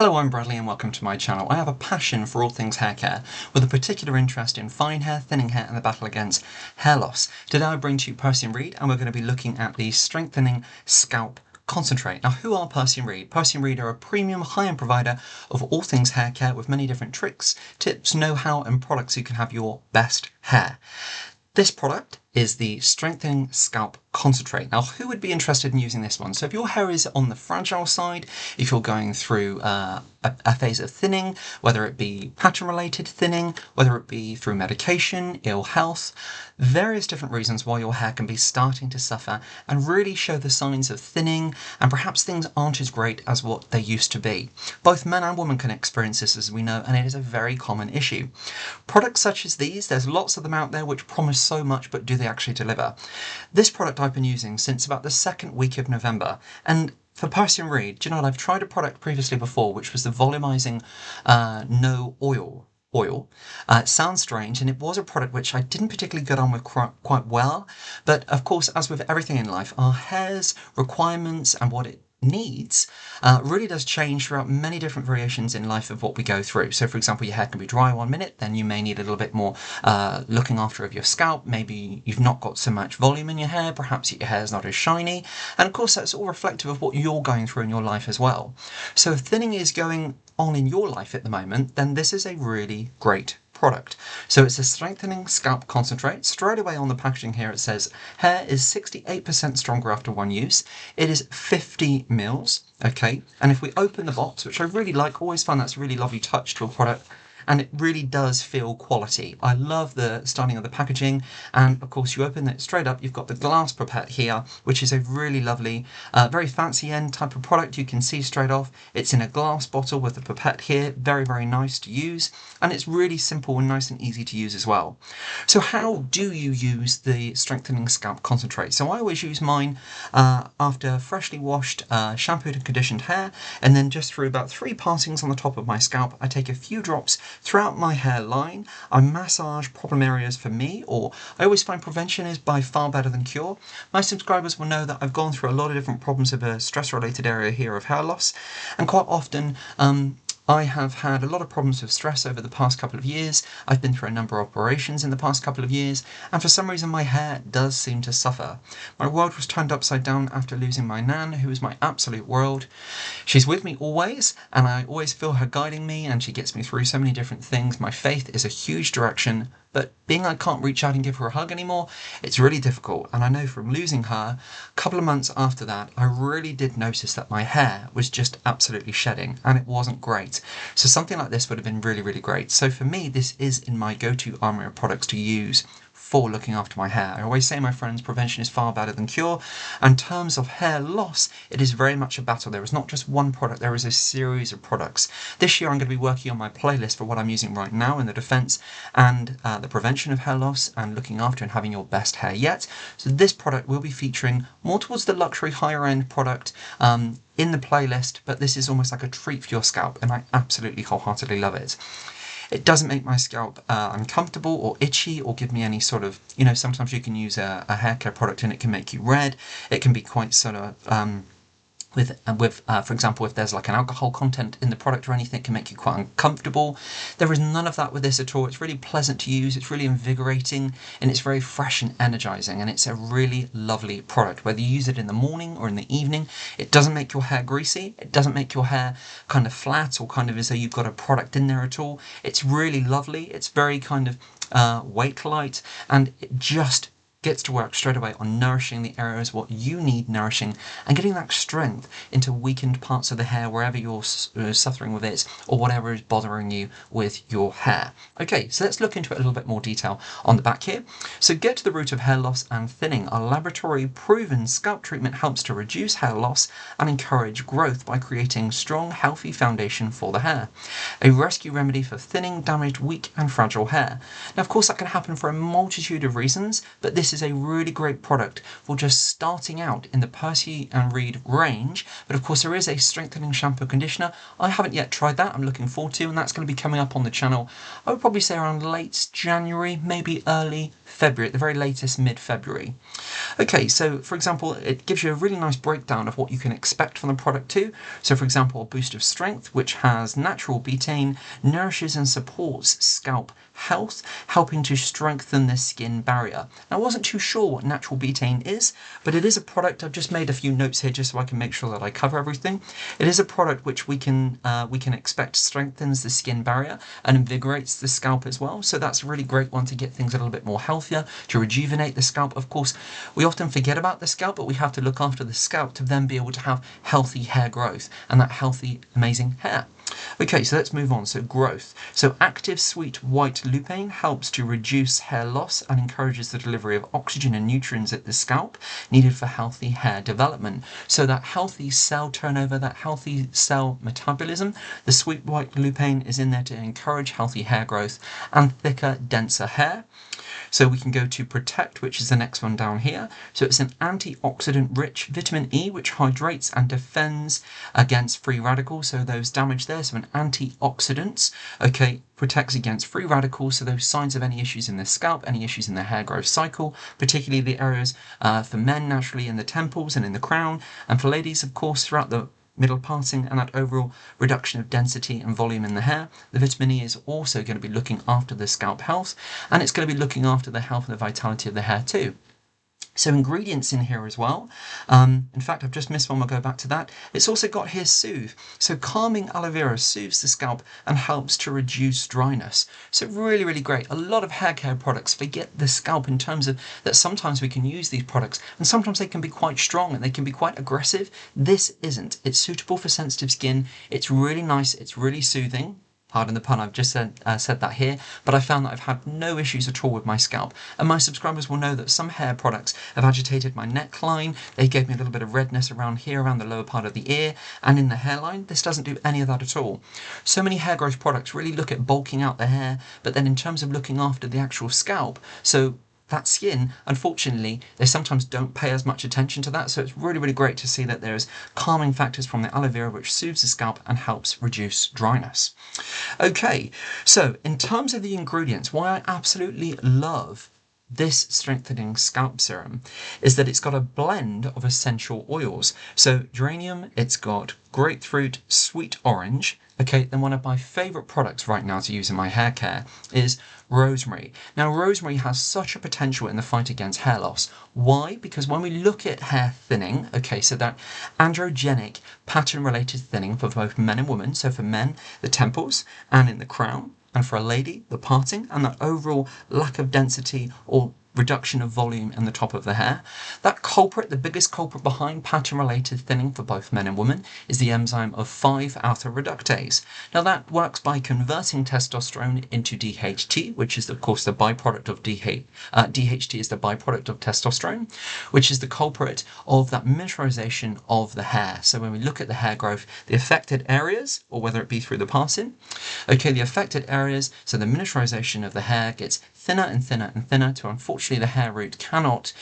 Hello, I'm Bradley and welcome to my channel. I have a passion for all things hair care, with a particular interest in fine hair, thinning hair and the battle against hair loss. Today I bring to you Percy & Reed and we're going to be looking at the Strengthening Scalp Concentrate. Now, who are Percy & Reed? Percy & Reed are a premium high-end provider of all things hair care with many different tricks, tips, know-how and products so you can have your best hair. This product is the Strengthening Scalp Concentrate. Now, who would be interested in using this one? So if your hair is on the fragile side, if you're going through a phase of thinning, whether it be pattern-related thinning, whether it be through medication, ill health, various different reasons why your hair can be starting to suffer and really show the signs of thinning, and perhaps things aren't as great as what they used to be. Both men and women can experience this, as we know, and it is a very common issue. Products such as these, there's lots of them out there which promise so much, but do they actually deliver? This product I've been using since about the second week of November, and for Percy & Reed, do you know what, I've tried a product previously before, which was the volumizing no oil. It sounds strange, and it was a product which I didn't particularly get on with quite well, but of course, as with everything in life, our hair's requirements and what it needs really does change throughout many different variations in life of what we go through. So for example, your hair can be dry 1 minute, then you may need a little bit more looking after of your scalp. Maybe you've not got so much volume in your hair, perhaps your hair is not as shiny, and of course that's all reflective of what you're going through in your life as well. So if thinning is going on in your life at the moment, then this is a really great product. So it's a Strengthening Scalp Concentrate. Straight away on the packaging here it says hair is 68% stronger after one use. It is 50 mils, okay? And if we open the box, which I really like, always find that's a really lovely touch to a product, and it really does feel quality. I love the styling of the packaging, and of course you open it straight up, you've got the glass pipette here, which is a really lovely, very fancy end type of product. You can see straight off, it's in a glass bottle with the pipette here, very, very nice to use, and it's really simple and nice and easy to use as well. So how do you use the Strengthening Scalp Concentrate? So I always use mine after freshly washed, shampooed and conditioned hair, and then just through about 3 passings on the top of my scalp, I take a few drops throughout my hairline. I massage problem areas for me, or I always find prevention is by far better than cure. My subscribers will know that I've gone through a lot of different problems of a stress-related area here of hair loss, and quite often I have had a lot of problems with stress over the past couple of years. I've been through a number of operations in the past couple of years, and for some reason my hair does seem to suffer. My world was turned upside down after losing my nan, who is my absolute world. She's with me always, and I always feel her guiding me, and she gets me through so many different things. My faith is a huge direction, but being I can't reach out and give her a hug anymore, it's really difficult. And I know from losing her, a couple of months after that, I really did notice that my hair was just absolutely shedding, and it wasn't great. So something like this would have been really, really great. So for me, this is in my go-to armory of products to use for looking after my hair. I always say, my friends, prevention is far better than cure. And in terms of hair loss, it is very much a battle. There is not just one product, there is a series of products. This year I'm going to be working on my playlist for what I'm using right now in the defense and the prevention of hair loss and looking after and having your best hair yet. So this product will be featuring more towards the luxury higher end product in the playlist, but this is almost like a treat for your scalp, and I absolutely wholeheartedly love it. It doesn't make my scalp uncomfortable or itchy or give me any sort of, sometimes you can use a hair care product and it can make you red. It can be quite sort of, for example, if there's like an alcohol content in the product or anything, it can make you quite uncomfortable. There is none of that with this at all. It's really pleasant to use, it's really invigorating, and it's very fresh and energizing, and it's a really lovely product. Whether you use it in the morning or in the evening, it doesn't make your hair greasy, it doesn't make your hair kind of flat or kind of as though you've got a product in there at all. It's really lovely, it's very kind of weight light, and it just gets to work straight away on nourishing the areas what you need nourishing and getting that strength into weakened parts of the hair wherever you're suffering with it or whatever is bothering you with your hair. Okay, so let's look into it a little bit more detail on the back here. So get to the root of hair loss and thinning. Our laboratory proven scalp treatment helps to reduce hair loss and encourage growth by creating strong, healthy foundation for the hair. A rescue remedy for thinning, damaged, weak and fragile hair. Now of course that can happen for a multitude of reasons, but this is a really great product for just starting out in the Percy and Reed range. But of course there is a strengthening shampoo conditioner. I haven't yet tried that, I'm looking forward to, and that's going to be coming up on the channel, I would probably say around late January, maybe early February, at the very latest mid-February. Okay, so for example, it gives you a really nice breakdown of what you can expect from the product too. So for example, a boost of strength, which has natural betaine, nourishes and supports scalp health, helping to strengthen the skin barrier. Now, I wasn't too sure what natural betaine is, but it is a product. I've just made a few notes here just so I can make sure that I cover everything. It is a product which we can expect strengthens the skin barrier and invigorates the scalp as well. So that's a really great one to get things a little bit more healthier, to rejuvenate the scalp. Of course, we often forget about the scalp, but we have to look after the scalp to then be able to have healthy hair growth and that healthy, amazing hair. Okay, so let's move on. So growth. So active sweet white lutein helps to reduce hair loss and encourages the delivery of oxygen and nutrients at the scalp needed for healthy hair development. So that healthy cell turnover, that healthy cell metabolism, the sweet white lutein is in there to encourage healthy hair growth and thicker, denser hair. So we can go to protect, which is the next one down here. So it's an antioxidant rich vitamin E, which hydrates and defends against free radicals. So those damage there. So an antioxidant, okay, protects against free radicals. So those signs of any issues in the scalp, any issues in the hair growth cycle, particularly the areas for men naturally in the temples and in the crown, and for ladies, of course, throughout the middle parting and that overall reduction of density and volume in the hair. The vitamin E is also going to be looking after the scalp health, and it's going to be looking after the health and the vitality of the hair too. So ingredients in here as well. In fact, I've just missed one, we'll go back to that. It's also got here soothe. So calming aloe vera soothes the scalp and helps to reduce dryness. So really, really great. A lot of hair care products forget the scalp in terms of that sometimes we can use these products and sometimes they can be quite strong and they can be quite aggressive. This isn't. It's suitable for sensitive skin. It's really nice. It's really soothing. Pardon the pun, I've just said that here, but I found that I've had no issues at all with my scalp. And my subscribers will know that some hair products have agitated my neckline, they gave me a little bit of redness around here, around the lower part of the ear, and in the hairline. This doesn't do any of that at all. So many hair growth products really look at bulking out the hair, but then in terms of looking after the actual scalp, so that skin, unfortunately, they sometimes don't pay as much attention to that, so it's really, really great to see that there's calming factors from the aloe vera which soothes the scalp and helps reduce dryness. Okay, so in terms of the ingredients, why I absolutely love this strengthening scalp serum is that it's got a blend of essential oils. So geranium, it's got grapefruit, sweet orange. Okay, then one of my favourite products right now to use in my hair care is rosemary. Now, rosemary has such a potential in the fight against hair loss. Why? Because when we look at hair thinning, okay, so that androgenic pattern-related thinning for both men and women, so for men, the temples and in the crown, and for a lady, the parting and that overall lack of density or reduction of volume in the top of the hair. That culprit, the biggest culprit behind pattern-related thinning for both men and women, is the enzyme of 5-alpha reductase. Now that works by converting testosterone into DHT, which is of course the byproduct of DHT is the byproduct of testosterone, which is the culprit of that miniaturization of the hair. So when we look at the hair growth, the affected areas, or whether it be through the parting, okay, the affected areas, so the miniaturization of the hair gets thinner and thinner and thinner to unfortunately the hair root cannot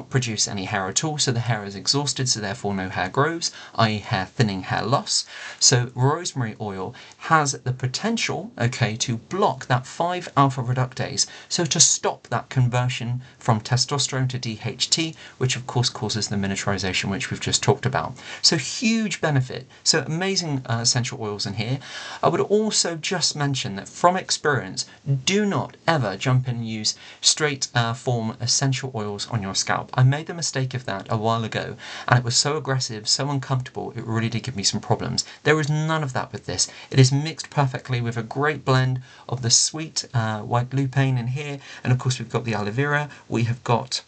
produce any hair at all, so the hair is exhausted, so therefore no hair grows, i.e. hair thinning, hair loss. So rosemary oil has the potential, okay, to block that 5-alpha reductase, so to stop that conversion from testosterone to DHT, which of course causes the miniaturization which we've just talked about. So huge benefit, so amazing essential oils in here. I would also just mention that from experience, do not ever jump in and use straight form essential oils on your scalp. I made the mistake of that a while ago and it was so aggressive, so uncomfortable, it really did give me some problems. There is none of that with this. It is mixed perfectly with a great blend of the sweet white lutein in here, and of course we've got the aloe vera, we have got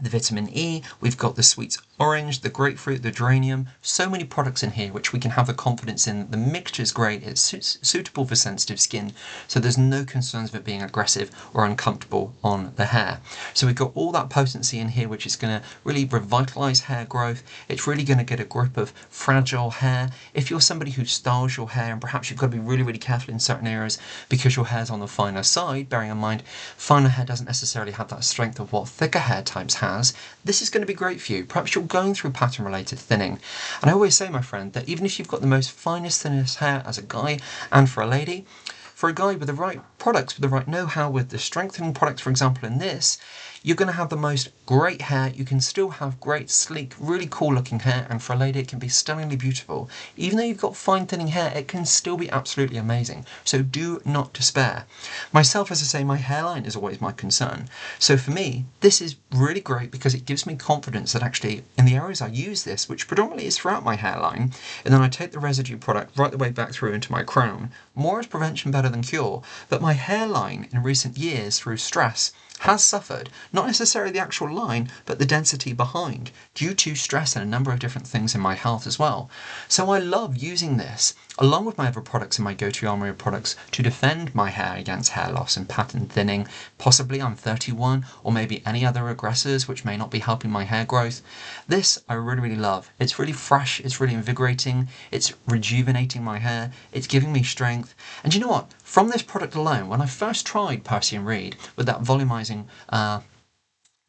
the vitamin E, we've got the sweet orange, the grapefruit, the geranium, so many products in here which we can have the confidence in. The mixture is great, it's suitable for sensitive skin, so there's no concerns of it being aggressive or uncomfortable on the hair. So we've got all that potency in here which is going to really revitalise hair growth. It's really going to get a grip of fragile hair. If you're somebody who styles your hair, and perhaps you've got to be really, really careful in certain areas because your hair's on the finer side, bearing in mind finer hair doesn't necessarily have that strength of what thicker hair types has, this is going to be great for you. Perhaps you're going through pattern related thinning. And I always say, my friend, that even if you've got the most finest, thinnest hair as a guy and for a lady, for a guy with the right products, with the right know-how, with the strengthening products, for example, in this, you're going to have the most great hair. You can still have great, sleek, really cool looking hair, and for a lady it can be stunningly beautiful. Even though you've got fine thinning hair, it can still be absolutely amazing. So do not despair. Myself, as I say, my hairline is always my concern. So for me, this is really great because it gives me confidence that actually in the areas I use this, which predominantly is throughout my hairline, and then I take the residue product right the way back through into my crown, more as prevention better than cure, but my hairline in recent years through stress has suffered, not necessarily the actual line, but the density behind, due to stress and a number of different things in my health as well. So I love using this, along with my other products in my go-to armory of products, to defend my hair against hair loss and pattern thinning. Possibly I'm 31, or maybe any other aggressors which may not be helping my hair growth. This I really, really love. It's really fresh, it's really invigorating, it's rejuvenating my hair, it's giving me strength. And you know what? From this product alone, when I first tried Percy & Reed with that volumizing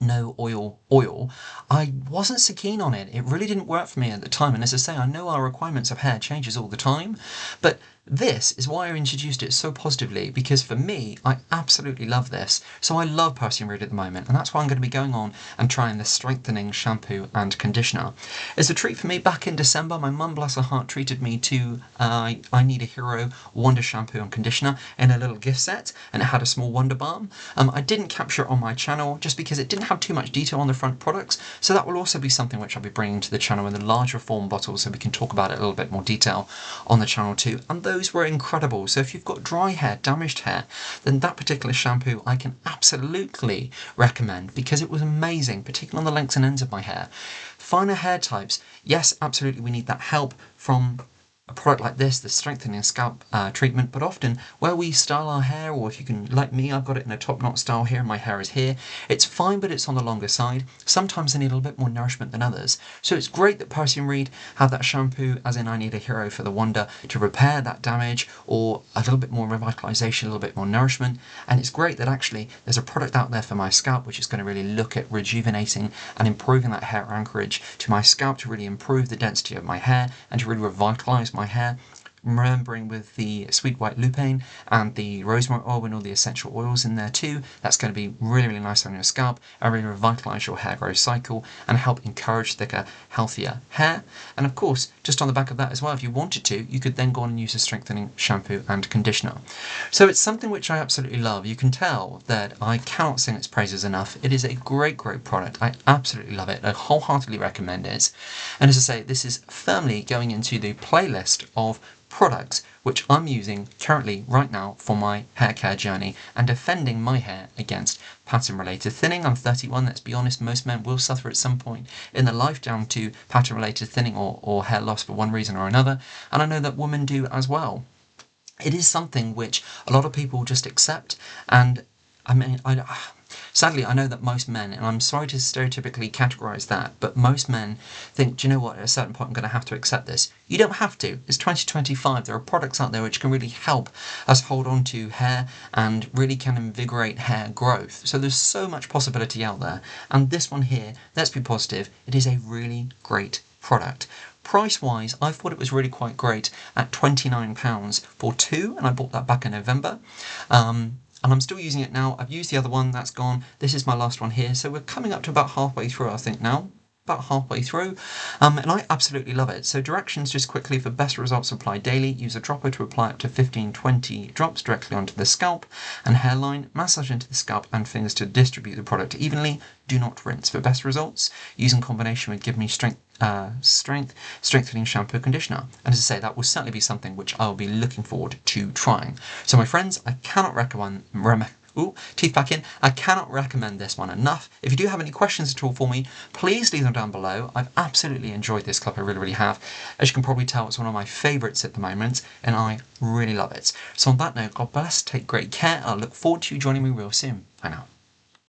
no oil, I wasn't so keen on it. It really didn't work for me at the time. And as I say, I know our requirements of hair changes all the time, but this is why I introduced it so positively, because for me, I absolutely love this. So I love Percy & Reed at the moment, and that's why I'm going to be going on and trying this strengthening shampoo and conditioner. It's a treat for me. Back in December, my mum, bless her heart, treated me to I Need a Hero Wonder Shampoo and Conditioner in a little gift set, and it had a small Wonder Balm. I didn't capture it on my channel just because it didn't have too much detail on the front products, so that will also be something which I'll be bringing to the channel in the larger form bottles, so we can talk about it a little bit more detail on the channel too. And those were incredible. So if you've got dry hair, damaged hair, then that particular shampoo I can absolutely recommend because it was amazing, particularly on the lengths and ends of my hair. Finer hair types, yes, absolutely, we need that help from a product like this, the strengthening scalp treatment, but often where we style our hair, or if you can, like me, I've got it in a top knot style here and my hair is here, it's fine, but it's on the longer side. Sometimes they need a little bit more nourishment than others. So it's great that Percy & Reed have that shampoo, as in I Need a Hero for the Wonder, to repair that damage, or a little bit more revitalization, a little bit more nourishment. And it's great that actually there's a product out there for my scalp which is going to really look at rejuvenating and improving that hair anchorage to my scalp, to really improve the density of my hair and to really revitalize my hair. Remembering with the sweet white lupane and the rosemary oil and all the essential oils in there too, that's going to be really, really nice on your scalp and really revitalize your hair growth cycle and help encourage thicker, healthier hair. And of course, just on the back of that as well, if you wanted to, you could then go on and use a strengthening shampoo and conditioner. So it's something which I absolutely love. You can tell that I cannot sing its praises enough. It is a great, great product. I absolutely love it. I wholeheartedly recommend it. And as I say, this is firmly going into the playlist of products which I'm using currently right now for my hair care journey and defending my hair against pattern related thinning. I'm 31, let's be honest, most men will suffer at some point in their life down to pattern related thinning or hair loss for one reason or another, and I know that women do as well. It is something which a lot of people just accept, and I mean, sadly, I know that most men, and I'm sorry to stereotypically categorise that, but most men think, do you know what, at a certain point I'm going to have to accept this. You don't have to. It's 2025. There are products out there which can really help us hold on to hair and really can invigorate hair growth. So there's so much possibility out there. And this one here, let's be positive, it is a really great product. Price-wise, I thought it was really quite great at £29 for two, and I bought that back in November. And I'm still using it now. I've used the other one, that's gone. This is my last one here. So we're coming up to about halfway through, I think now. About halfway through. And I absolutely love it. So directions just quickly for best results, apply daily. Use a dropper to apply up to 15-20 drops directly onto the scalp and hairline. Massage into the scalp and fingers to distribute the product evenly. Do not rinse. For best results, use in combination with Give Me Strength strengthening shampoo conditioner. And as I say, that will certainly be something which I'll be looking forward to trying. So my friends, I cannot Ooh, teeth back in. I cannot recommend this one enough. If you do have any questions at all for me, please leave them down below. I've absolutely enjoyed this clip, I really, really have. As you can probably tell, it's one of my favourites at the moment, and I really love it. So on that note, God bless, take great care, I look forward to you joining me real soon. Bye now.